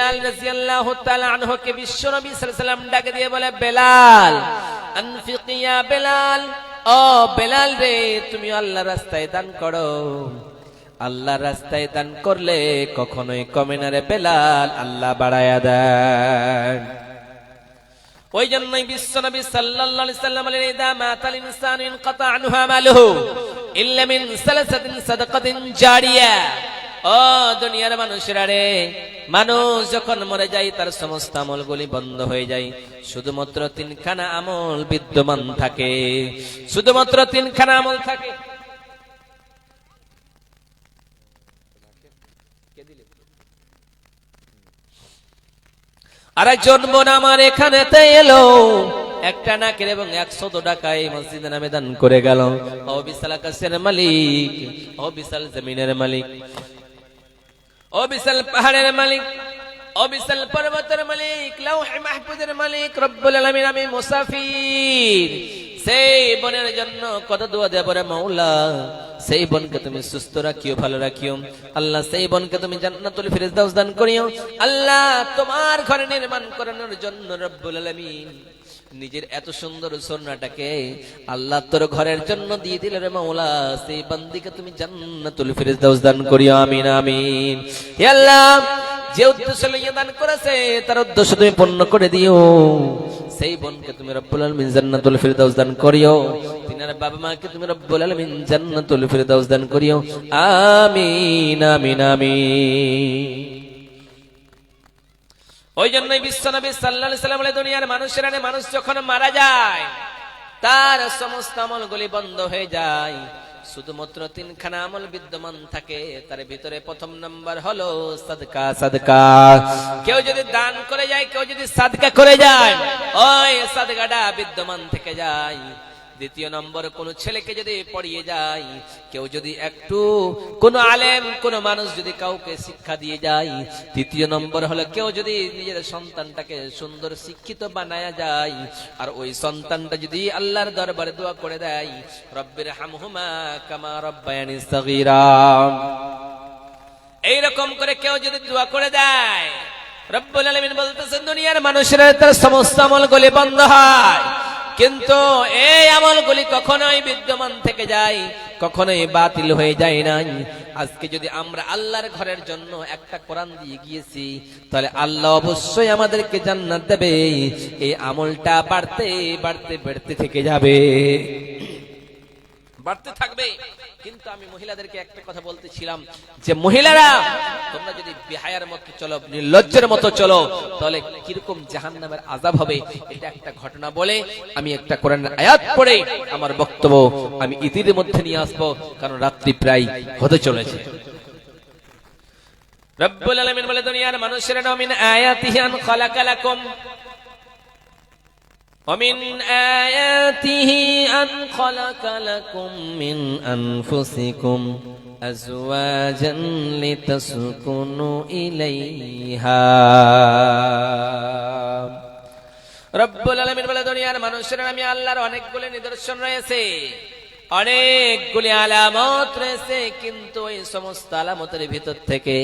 বেলাল রাদিয়াল্লাহু তাআলা আনহুকে বিশ্বনবী সাল্লাল্লাহু আলাইহি ওয়াসাল্লাম ডাকে দিয়ে বলে, বেলাল আনফিক ইয়া বেলাল, ও বেলাল রে, তুমি আল্লাহর রাস্তায় দান করো। আল্লাহর রাস্তায় দান করলে কখনোই কমে না রে বেলাল, আল্লাহ বাড়ায়া দেন। ওই জন্যই বিশ্বনবী সাল্লাল্লাহু আলাইহি ওয়াসাল্লাম বলেন, ইদা মাতাল ইনসানু ইনকাতা আনহু আমালুহু ইল্লা মিন সালাসাতিন সাদাকাতিন জারিয়া। ও দুনিয়ার মানুষেরা রে, মানুষ যখন মরে যায় তার সমস্ত আমলগুলি বন্ধ হয়ে যায়, শুধুমাত্র তিনখানা আমল বিদ্যমান থাকে, শুধুমাত্র তিনখানা আমল থাকে। আরেকজন বোন আমার এখানেতে এলো, একটা নাকের এবং 100 টাকায় মসজিদে নামে দান করে গেল। ও বিশাল আকাশের মালিক, ও বিশাল জমিনের মালিক, ও বিশাল পাহাড়ের মালিক, ও বিশাল পর্বতের মালিক, লাউহে মাহফুজের মালিক রব্বুল আলামিন, আমি মুসাফির। সেই বোনের জন্য কত দোয়া দেব রে মাওলা। সেই বোনকে তুমি সুস্থ রাখিও, ভালো রাখিও আল্লাহ। সেই বোনকে তুমি জান্নাতুল ফিরদাউস দান করিও আল্লাহ। তোমার ঘর নির্মাণ করানোর জন্য রব্বুল আলামিন নিজের এত সুন্দর সোনাটাকে আল্লাহ তোর ঘরের জন্য দিয়ে দিল রে মাওলা। সেই বান্দিকে তুমি জান্নাতুল ফিরদাউস দান করিও, আমিন আমিন। হে আল্লাহ, যে উদ্দেশ্য লইয়া দান করেছে তার উদ্দেশ্য তুমি পূর্ণ করে দিও। সেই বোনকে তুমি রব্বুল আলামিন জান্নাতুল ফিরদাউস দান করিও, তিনার বাবা মাকে তুমি রব্বুল আলামিন জান্নাতুল ফিরদাউস দান করিও, আমিন আমিন আমিন। ওই জন্যই বিশ্বনবী সাল্লাল্লাহু আলাইহি ওয়াসাল্লাম বলে, দুনিয়ার মানুষেরা, মানুষ যখন মারা যায় তার সমস্ত আমলগুলি বন্ধ হয়ে যায়, শুধুমাত্র তিনখানা আমল বিদ্যমান থাকে। তার ভিতরে প্রথম নাম্বার হলো সাদকা। সাদকা কেউ যদি দান করে যায়, কেউ যদি সাদকা করে যায়, ওই সাদকাটা বিদ্যমান থেকে যায়। দ্বিতীয় নম্বর, কোন ছেলেকে যদি পড়িয়ে যায়, কেউ যদি একটু কোন আলেম কোন মানুষ যদি কাউকে শিক্ষা দিয়ে যায়। তৃতীয় নম্বর হলো, কেউ যদি নিজের সন্তানটাকে সুন্দর শিক্ষিত বানায়া যায়, আর ওই সন্তানটা যদি আল্লাহর দরবারে দোয়া করে দেয়, রব্বির হামহুমা কামা রব্বায়ানি সগীরা, এইরকম করে কেউ যদি দোয়া করে দেয়, রব্বুল আলামিন বলতেছেন দুনিয়ার মানুষেরা তার সমস্ত আমলগুলি বন্ধ হয়, কিন্তু এই আমলগুলি কখনোই বিদ্যমান থেকে যায়, কখনোই বাতিল হয়ে যায় না। আজকে যদি আমরা আল্লাহর ঘরের জন্য একটা কোরআন দিয়ে গিয়েছি, তাহলে আল্লাহ অবশ্যই আমাদেরকে জান্নাত দেবে। এই আমলটা বাড়তে বাড়তে বাড়তে থেকে যাবে, বাড়তে থাকবে। কিন্তু আমি মহিলাদেরকে একটা কথা বলতেছিলাম যে, মহিলারা তোমরা যদি বেহায়ার মতো চলো, নির্লজ্জের মতো চলো, তাহলে কিরকম জাহান্নামের আযাব হবে, এটা একটা ঘটনা বলে আমি একটা কোরআনের আয়াত পড়ে আমার বক্তব্য আমি ইতির মধ্যে নিয়ে আসবো, কারণ রাত্রি প্রায় হতে চলেছে। রব্বুল আলামিন বলে, দুনিয়ার মানুষেরা মিন আয়াতিহি আন খালাকা লাকুম ومن آياته أن خلق لكم من أنفسكم أزواجا لتسكنوا إليها। রব্বুল আলামিন বলে, দুনিয়ার মানুষেরা আমি আল্লাহর অনেকগুলি নিদর্শন রয়েছে, অনেকগুলি আলামত রয়েছে, কিন্তু এই সমস্ত আলামতের ভিতর থেকে,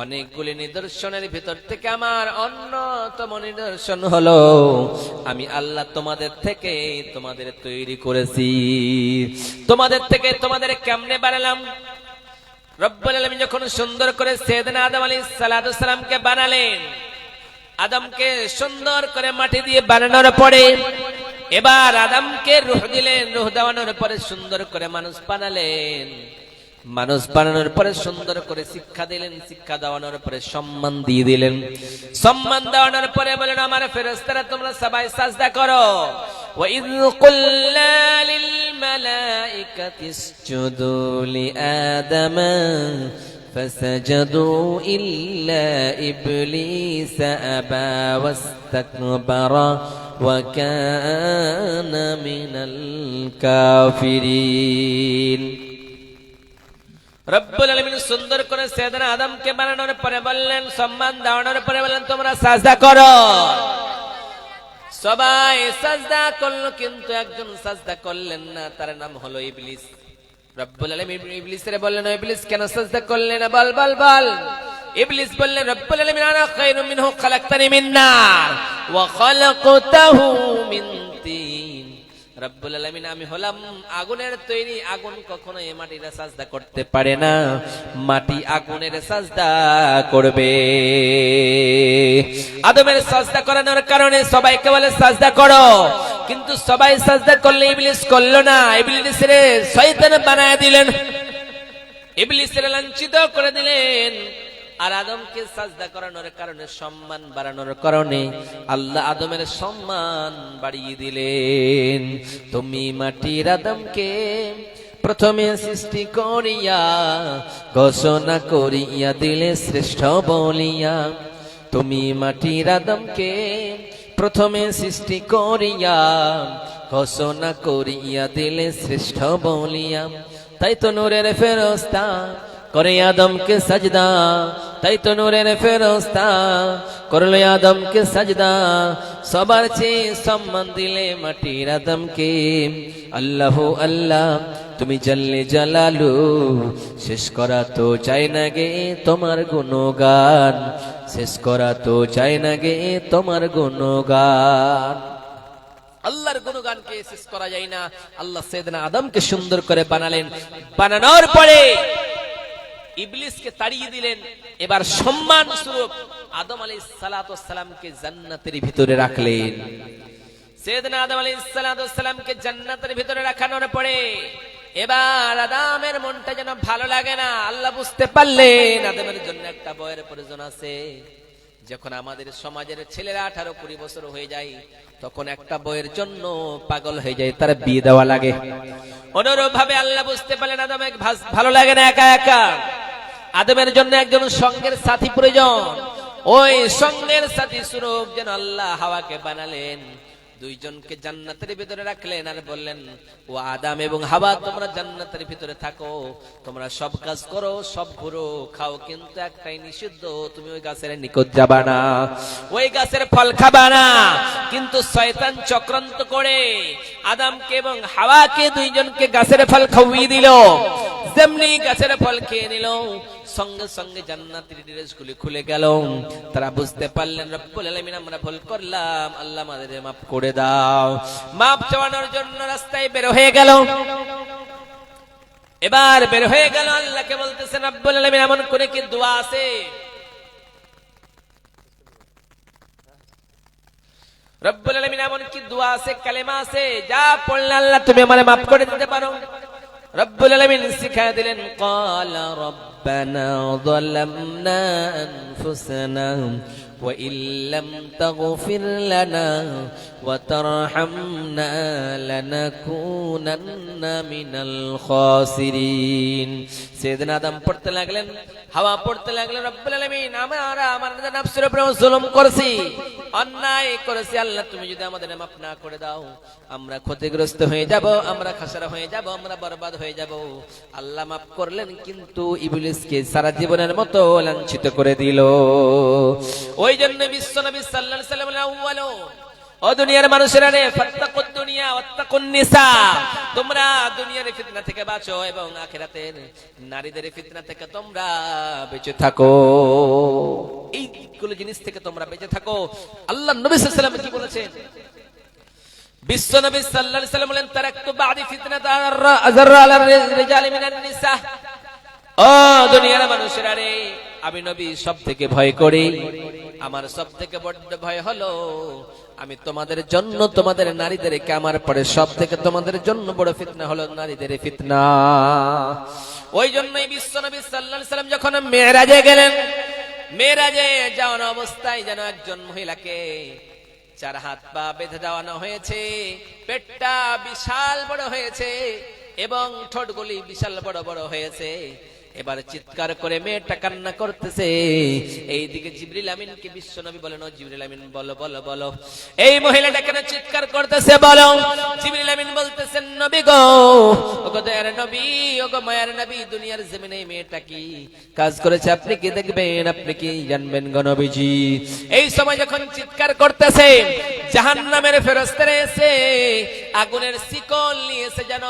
অনেকগুলি নিদর্শনের ভিতর থেকে আমার অন্যতম নিদর্শন হলো আমি আল্লাহ তোমাদের থেকে তোমাদের তৈরি করেছি। তোমাদের থেকে তোমাদের কেমনে বানালাম? রব্বুল আলামিন যখন সুন্দর করে সাইয়েদনা আদম আলাইহিস সালাতু সালামকে বানালেন, আদমকে সুন্দর করে মাটি দিয়ে বানানোর পরে এবার আদমকে রূহ দিলেন, রূহ দেওয়ানোর পরে সুন্দর করে মানুষ বানালেন, মানুষ বানানোর পরে সুন্দর করে শিক্ষা দিলেন, শিক্ষা দেওয়ানোর পরে সম্মান দিয়ে দিলেন, সম্মান দেওয়ানোর পরে বলেন, আমার ফেরেশতারা তোমরা সবাই সাজদা করো। ওয়া ইয কুল্লা লিল মালাইকাতি ইসজুদু লিআদামা ফাসাজাদু ইল্লা ইবলিস আবা ওয়াস্তাকবারা ওয়া কানা মিনাল কাফিরিন। রব্বুল আলামিন সুন্দর করে সাইয়েদনা আদমকে বানানোর পরে বললেন, সম্মান দেওয়ানোর পরে বললেন, তোমরা সাজদা করো। সবাই সাজদা করলো, কিন্তু একজন সাজদা করলেন না, তার নাম হলো ইবলিস। রব্বুল আলামিন ইবলিসের বললেন, ইবলিস কেন সাজদা করলে না? বল বল বল। ইবলিস বললেন রব্বুল আলামিন আনা খায়রুম মিনহু খালাকতানি মিন নার ওয়া খালাকতাহু মিন তিন। রব্বুল আলামিন আমি হলাম আগুনের তৈরি, আগুন কখনো এই মাটির সাজদা করতে পারে না, মাটি আগুনের সাজদা করবে। আদমের সাজদা করানোর কারণে সবাইকে বলে সাজদা করো, কিন্তু সবাই সাজদা করলে ইবলিস করলো না। ইবলিসের শয়তান বানায় দিলেন, ইবলিসের লাঞ্ছিত করে দিলেন। আর আদমকে সাজদা করানোর কারণে, সম্মান বাড়ানোর কারণে আল্লাহ আদমের সম্মান বাড়িয়ে দিলেন। তুমি মাটির আদমকে প্রথমে সৃষ্টি করিয়া ঘোষণা করিয়া দিলে শ্রেষ্ঠ বলিয়া। তুমি মাটির আদমকে প্রথমে সৃষ্টি করিয়া ঘোষণা করিয়া দিলে শ্রেষ্ঠ বলিয়া। তাই তো নূরের ফেরেশতা করে আদমকে সাজদা, তাই তো নূরের ফেরেশতা করলো আদমকে সাজদা। সবার চেয়ে সম্মান দিলে মাটির আদমকে। আল্লাহু আল্লাহ তুমি জাল্লে জালালু, শেষ করা তো চাই না গে তোমার গুণগান, শেষ করা তো চাই না গে তোমার গুণগান। আল্লাহর গুণগানকে শেষ করা যায় না। আল্লাহ সাইয়েদনা আদমকে সুন্দর করে বানালেন, বানানোর পরে ইবলিসকে তাড়িয়ে দিলেন। এবার সম্মান স্বরূপ আদম আলাইহিস সালাতু ওয়াস সালামকে জান্নাতের ভিতরে রাখলেন। সাইয়েদনা আদম আলাইহিস সালাতু ওয়াস সালামকে জান্নাতের ভিতরে রাখানোর পরে এবার আদমের মনটা যেন ভালো লাগে না। আল্লাহ বুঝতে পারলেন আদমের জন্য একটা বয়ের প্রয়োজন আছে। যখন আমাদের সমাজের ছেলেরা 18-20 বছর হয়ে যায়, তখন একটা বইয়ের জন্য পাগল হয়ে যায়, তার বিয়ে দেওয়া লাগে। অনুরূপ ভাবে আল্লাহ বুঝতে পারলেন আদমের ভালো লাগে না একা একা, আদমের জন্য একজন সঙ্গের সাথী প্রয়োজন। ওই সঙ্গের সাথী স্বরূপ যেন আল্লাহ হাওয়াকে বানালেন, দুইজনকে জান্নাতের ভিতরে রাখলেন আর বললেন, ও আদম এবং হাওয়া তোমরা জান্নাতের ভিতরে থাকো, তোমরা সব কাজ করো, সব ঘুরো, খাও, কিন্তু একটাই নিষিদ্ধ, তুমি ওই গাছের নিকট যাবা না, ওই গাছের ফল খাবা না। কিন্তু শয়তান চক্রান্ত করে আদমকে এবং হাওয়াকে দুইজনকে গাছের ফল খাওয়িয়ে দিল। যেমনি গাছের ফল খেয়ে নিল, সঙ্গে সঙ্গে জান্নাতের ড্রেসগুলি খুলে গেল। তারা বুঝতে পারলেন রব্বুল আলামিন আমরা ভুল করলাম, আল্লাহ আমাদের মাফ করে দাও। মাফ চাওয়ানোর জন্য রাস্তায় বের হয়ে গেল। এবার বের হয়ে গেল, আল্লাহকে বলতেছেন রব্বুল আলামিন এমন করে কি দোয়া আছে? রব্বুল আলামিন এমন কি দোয়া আছে, কালেমা আছে, যা পড়লে আল্লাহ তুমি আমারে মাফ করে দিতে পারো? রব্বুল আলামিন শিখায় দিলেন, ক্বালা রব্বানা যালামনা আনফুসানা ওয়া ইল্লাম তাগফির লানা ওয়া তারহামনা লানাকুনান্না মিনাল খাসিরিন। সাইয়েদনা আদম পড়তে লাগলেন, হাওয়া পড়তে লাগলেন, রব্বুল আলামিন আমরা আমাদের নফসের উপর জুলুম করেছি, অন্যায় করেছি, আল্লাহ তুমি যদি আমাদের মাফ না করে দাও আমরা ক্ষতিগ্রস্ত হয়ে যাব, আমরা খাসারা হয়ে যাব, আমরা বরবাদ হয়ে যাব। আল্লাহ মাফ করলেন, কিন্তু ইবলিসকে সারা জীবনের মতো লাঞ্ছিত করে দিল। ওই জন্য বিশ্বনবী সাল্লাল্লাহু আলাইহি ওয়াসাল্লাম আউয়ালো, ও দুনিয়ার মানুষেরা রে, ফাত্তাকুদ দুনিয়া ওয়াত্তাকুন নিসা, তোমরা দুনিয়ার ফিতনা থেকে বাঁচো এবং আখিরাতের নারীদের ফিতনা থেকে তোমরা বেঁচে থাকো। এইগুলো জিনিস থেকে তোমরা বেঁচে থাকো। আল্লাহ নবী সাল্লাল্লাহু আলাইহি ওয়াসাল্লাম কি বলেছেন? বিশ্ব নবী সাল্লাল্লাহু আলাইহি ওয়াসাল্লাম বলেন, তারাকতু বাদি ফিতনাতা আযাররা আলার রিজালি মিনান নিসা। ও দুনিয়ার মানুষেরা রে, আমি নবী সব থেকে ভয় করি, আমার সব থেকে বড় ভয় হলো আমি তোমাদের জন্য তোমাদের নারীদেরকে, আমার পরে সব থেকে তোমাদের জন্য বড় ফিতনা হলো নারীদের ফিতনা। ওই জন্যই বিশ্ব নবী সাল্লাল্লাহু আলাইহি ওয়াসাল্লাম যখন মেরাজে গেলেন, মেরাজে যাওয়ার অবস্থায় যেন একজন মহিলাকে 4 হাত পা বেঁধে দেওয়ানো হয়েছে, পেটটা বিশাল বড় হয়েছে এবং ঠোঁটগুলি বিশাল বড় বড় হয়েছে। এবার চিৎকার করে মেয়েটা কান্না করতেছে। এইদিকে জিবরিল আমিনকে বিশ্ব নবী বলেন, ও জিবরিল আমিন বলো বলো বলো, এই মহিলাটা কেন চিৎকার করতেছে বলো। জিবরিল আমিন বলতেছেন, নবী গো, ওগো দয়ার নবী, ওগো মায়ার নবী, দুনিয়ার জমিনে মেয়েটা কি কাজ করেছে আপনি কি দেখবেন, আপনি কি জানবেন গো নবীজি। এই সময় যখন চিৎকার করতেছে, জাহান্নামের ফেরেশতারা এসে আগুনের শিকল নিয়ে এসে যেন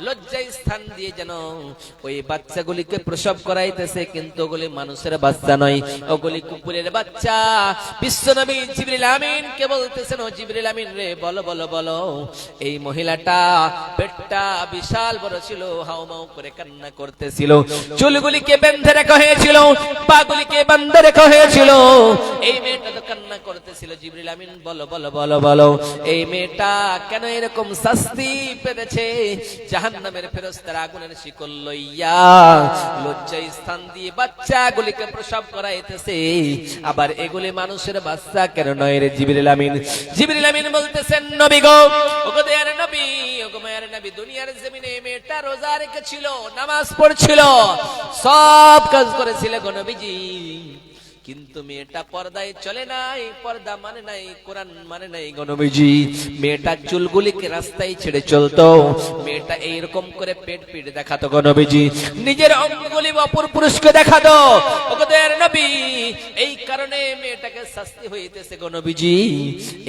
লজ্জায় স্থান দিয়ে যেন ওই বাচ্চাগুলিকে প্রসব করাইতেছে, কিন্তু ওগুলি মানুষের বাচ্চা নয়, ওগুলি কুকুরের বাচ্চা। বিশ্বনবী জিবরিল আমিনকে বলতেছেন, ও জিবরিল আমিন রে, বলো বলো বলো, এই মহিলাটা পেটটা বিশাল বড় ছিল, হাউমাউ করে কান্না করতেছিল, চুলগুলিকে বেঁধে রাখা হয়েছিল, পাগুলিকে বাঁধে রাখা হয়েছিল, এই মেয়েটা তো কান্না করতেছিল। জিবরিল আমিন বলো বলো বলো বলো, এই মেয়েটা কেন এরকম শাস্তি পেতেছে? জাহান্নামের ফেরেশতারা আগুনের শিকল লইয়া লজ্জায় স্থান দিয়ে বাচ্চাগুলিকে প্রসব করাইতেছে, আবার এগুলি মানুষের বাচ্চা কেন নয় রে জিবরিল আমিন? জিবরিল আমিন বলতেছেন, নবী গো, ওগো দয়ার নবী, ওগো মায়ের নবী, দুনিয়ার জমিনে মেয়েটা রোজা রেখেছিল, নামাজ পড়ছিল, সব কাজ করেছিল গো নবীজি, কিন্তু মেয়েটা পর্দায় চলে নাই, পর্দা মানে নাই, কোরআন মানে নাই গো নবীজি। মেয়েটা চুলগুলিকে রাস্তায় ছেড়ে চলতো, মেয়েটা এইরকম করে পেট পিট দেখাতো গো নবীজি, নিজের অঙ্গগুলি অপর পুরুষকে দেখাতো ওগো দয়ার নবী। এই কারণে মেয়েটাকে শাস্তি হইতেছে গো নবীজি।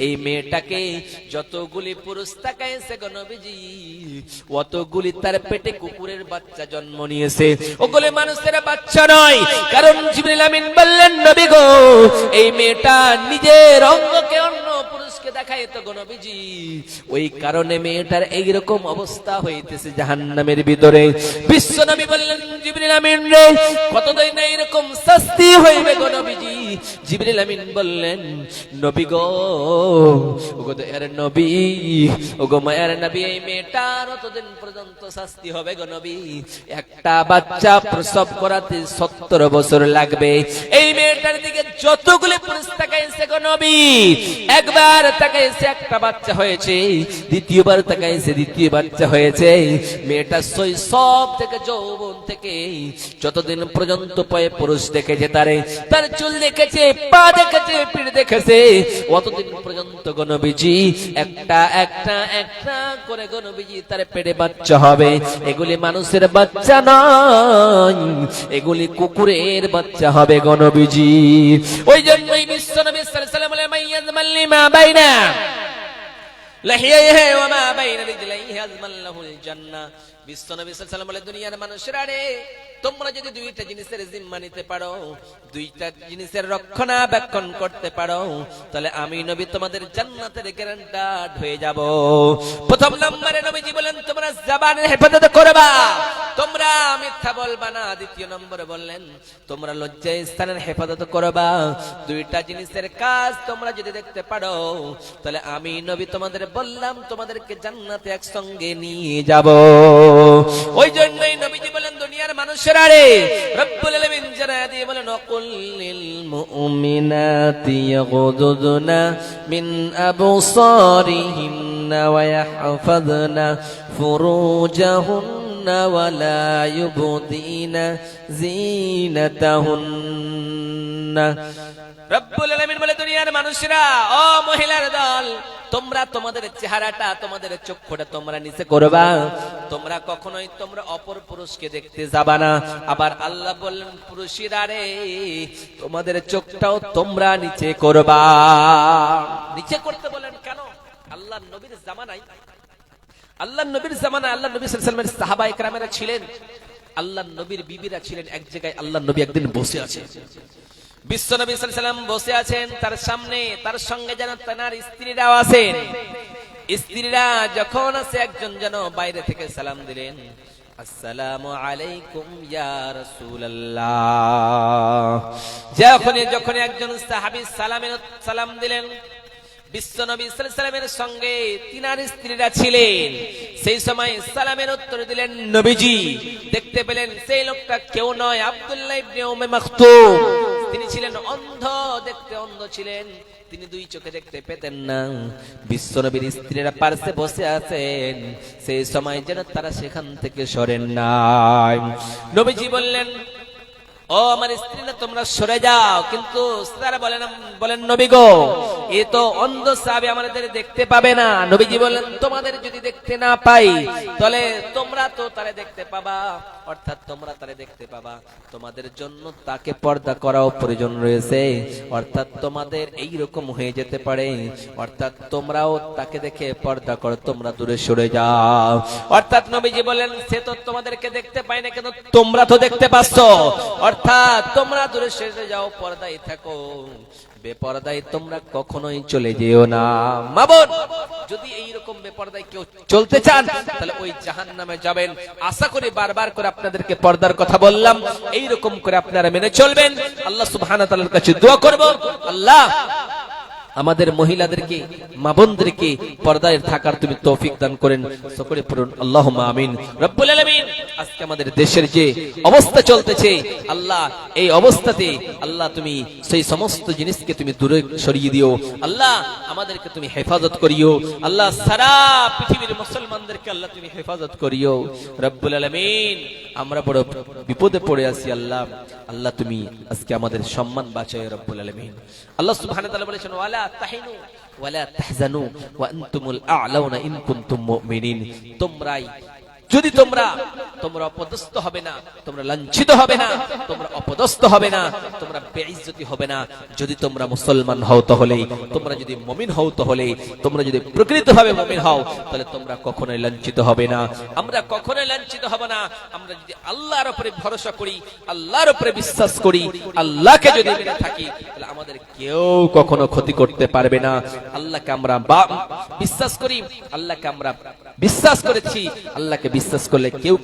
এই মেয়েটাকে যতগুলি পুরুষ তাকাইছে গো নবীজি, অতগুলি তার পেটে কুকুরের বাচ্চা জন্ম নিয়েছে, ওগুলি মানুষের বাচ্চা নয়। কারণ জিবরিল আমিন বললেন, নবী গো, এই মেয়েটা নিজের অঙ্গকে অন্য পুরুষকে দেখায় তো গো নবীজি, ওই কারণে মেয়েটার এইরকম অবস্থা হইতেছে জাহান্নামের ভিতরে। বিশ্ব নবী বললেন, জিবরিল আমিন রে, কতদিন এইরকম শাস্তি হইবে গো নবীজি? জিবরিল আমিন বললেন, নবী গো, ওগো দয়ার নবী, ওগো মায়ার নবী, এই মেয়েটার অতদিন পর্যন্ত শাস্তি হবে গো নবী। একটা বাচ্চা প্রসব করাতে 70 বছর লাগবে। এই মেয়েটার দিকে যতগুলি পুরুষ তাকাইছে গো নবী, একবার তাকাইছে একটা বাচ্চা হয়েছে, দ্বিতীয়বার তাকাইছে দ্বিতীয় বাচ্চা হয়েছে। মেয়েটা শৈশব থেকে যৌবন থেকে যতদিন পর্যন্ত পায়ে পুরুষ দেখেছে, তার চুল দেখেছে, পা দেখেছে, পিঠ দেখেছে, অতদিন পর্যন্ত গো নবীজি একটা একটা একটা করে গো নবীজি তার পেটে বাচ্চা হবে। এগুলি মানুষের বাচ্চা নয়, এগুলি কুকুরের বাচ্চা হবে গো নবীজি। ওই জন্যই বিশ্ব নবী সাল্লাল্লাহু আলাইহি ওয়াসাল্লাম বলে, মাইয়াজমাল লিমা বাইনা লাহিয়াইহি ওয়া মা বাইনা রিজলাইহি আজমাল লাহুল জান্নাহ। বিশ্ব নবী সাল্লাল্লাহু আলাইহি ওয়াসাল্লাম বলে, দুনিয়ার মানুষেরা রে, তোমরা যদি দুইটা জিনিসের জিম্মা নিতে পারো, দুইটা জিনিসের রক্ষণাবেক্ষণ করতে পারো, তাহলে আমি নবী তোমাদের জান্নাতের গ্যারান্টার হয়ে যাব। প্রথম নম্বরে নবীজি বলেন, তোমরা জবানের হেফাজত করবা, তোমরা মিথ্যা বলবা না। দ্বিতীয় নম্বরে বললেন, তোমরা লজ্জায় স্থানের হেফাজত করবা। দুইটা জিনিসের কাজ তোমরা যদি দেখতে পারো, তাহলে আমি নবী তোমাদের বললাম, তোমাদেরকে জান্নাতে একসঙ্গে নিয়ে যাব। ওই জন্যই নবীজি বলেন, দুনিয়ার মানুষেরা রে, রব্বুল আলামিন জানায়া দিয়ে বলেন, ওয়াকুল লিল মুমিনাতি ইয়াগুদুনা মিন আবসারিহিন্না ওয়া ইয়াহফাযনা ফুরুজাহুন্না ওয়া লা ইউবদিনা যিনাতাহুন্না। রব্বুল আলামিন বলে, দুনিয়ার মানুষেরা, ও মহিলার দল, তোমরা তোমাদের চেহারাটা, তোমাদের চক্ষুটা তোমরা নিচে করবা, তোমরা কখনোই তোমরা অপর পুরুষকে দেখতে যাবা না। আবার আল্লাহ বললেন, পুরুষেরা রে, তোমাদের চোখটাও তোমরা নিচে করবা। নিচে করতে বলেন কেন? আল্লাহর নবীর জামানায়, আল্লাহর নবীর জামানায় আল্লাহর নবী সাল্লাল্লাহু আলাইহি ওয়াসাল্লামের সাহাবায়ে কেরামেরা ছিলেন, আল্লাহর নবীর বিবিরা ছিলেন এক জায়গায়। আল্লাহর নবী একদিন বসে আছেন, বিশ্ব নবী সাল্লাল্লাহু আলাইহি ওয়াসাল্লাম বসে আছেন, তার সামনে তার সঙ্গে যেন তার স্ত্রীরাও আছেন। স্ত্রীরা যখন আছে, একজন যেন বাইরে থেকে সালাম দিলেন, আসসালামু আলাইকুম ইয়া রাসূলুল্লাহ। যখন একজন সাহাবী সালাম দিলেন, বিশ্ব নবী সাল্লাল্লাহু আলাইহি ওয়াসাল্লামের সঙ্গে তিনার স্ত্রীরা ছিলেন। সেই সময় সালামের উত্তর দিলেন নবীজি। দেখতে পেলেন সেই লোকটা কেউ নয়, আব্দুল্লাহ ইবনে উম্মে মাকতুম। তিনি ছিলেন অন্ধ, দেখতে অন্ধ ছিলেন, তিনি দুই চোখে দেখতে পেতেন না। বিশ্ব নবীর স্ত্রীরা পার্শ্বে বসে আছেন, সেই সময় যেন তারা সেখান থেকে সরেন নাই। নবীজি বললেন, ও আমার স্ত্রীরা, তোমরা সরে যাও। কিন্তু তারা বলেন, নবী গো, এ তো অন্ধ সাহাবী আমাদের দেখতে পাবে না। নবীজি বললেন তোমাদের যদি দেখতে না পাই তাহলে তোমরা তো তারে দেখতে পাবা, অর্থাৎ তোমরা তারে দেখতে পাবা, তোমাদের জন্য তাকে পর্দা করাও প্রয়োজন রয়েছে। অর্থাৎ তোমাদের এই রকম হয়ে যেতে পারে, অর্থাৎ তোমরাও তাকে দেখে পর্দা করো, তোমরা দূরে সরে যাও। অর্থাৎ নবীজি বলেন সে তো তোমাদেরকে দেখতে পায় না, কিন্তু তোমরা তো দেখতে পাচ্ছ, অর্থাৎ তোমরা দূরে সরে যাও, পর্দায় থাকো, বেপরদায় তোমরা কখনোই চলে যেও না। মা বোন, যদি এইরকম বেপরদায় কেউ চলতে চান তাহলে ওই জাহান্নামে যাবেন। আশা করি বারবার করে আপনাদেরকে পর্দার কথা বললাম, এইরকম করে আপনারা মেনে চলবেন। আল্লাহ সুবহানাহু ওয়া তাআলার কাছে দোয়া করব, আল্লাহ আমাদের মহিলাদেরকে, মা বোনদেরকে পর্দায় থাকার তুমি তৌফিক দান করেন। সকলে পড়ুন আল্লাহুম্মা আমিন। রব্বুল আলামিন, আজকে আমাদের দেশের যে অবস্থা চলতেছে আল্লাহ, এই অবস্থাতে আল্লাহ তুমি সেই সমস্ত জিনিসকে তুমি দূরে সরিয়ে দিও। আল্লাহ আমাদেরকে তুমি হেফাজত করিও। আল্লাহ সারা পৃথিবীর মুসলমানদেরকে আল্লাহ তুমি হেফাজত করিও। রব্বুল আলামিন, আমরা বড় বিপদে পড়ে আছি আল্লাহ, আল্লাহ তুমি আজকে আমাদের সম্মান বাঁচাও রব্বুল আলামিন। আল্লাহ সুবহানাহু ওয়া তাআলা বলেছেন ওয়ালা তাহিনু ওয়ালা তাহজানু ওয়া আনতুমুল আ'লাউনা ইন কুনতুম মুমিনিন। যদি তোমরা অপদস্থ হবে না, তোমরা লাঞ্ছিত হবে না, তোমরা অপদস্থ হবে না, তোমরা বেইজ্জতি হবে না, যদি তোমরা মুসলমান হও তাহলে, তোমরা যদি মুমিন হও তাহলে, তোমরা যদি প্রকৃতভাবে মুমিন হও তাহলে তোমরা কখনোই লাঞ্ছিত হবে না। আমরা কখনোই লাঞ্ছিত হব না। আমরা যদি আল্লাহর উপরে ভরসা করি, আল্লাহর উপরে বিশ্বাস করি, আল্লাহকে যদি মেনে থাকি, তাহলে আমাদের কেউ কখনো ক্ষতি করতে পারবে না। আল্লাহকে আমরা বিশ্বাস করি, আল্লাহকে আমরা বিশ্বাস করেছি, আল্লাহকে বিশ্বাস করলে কেউ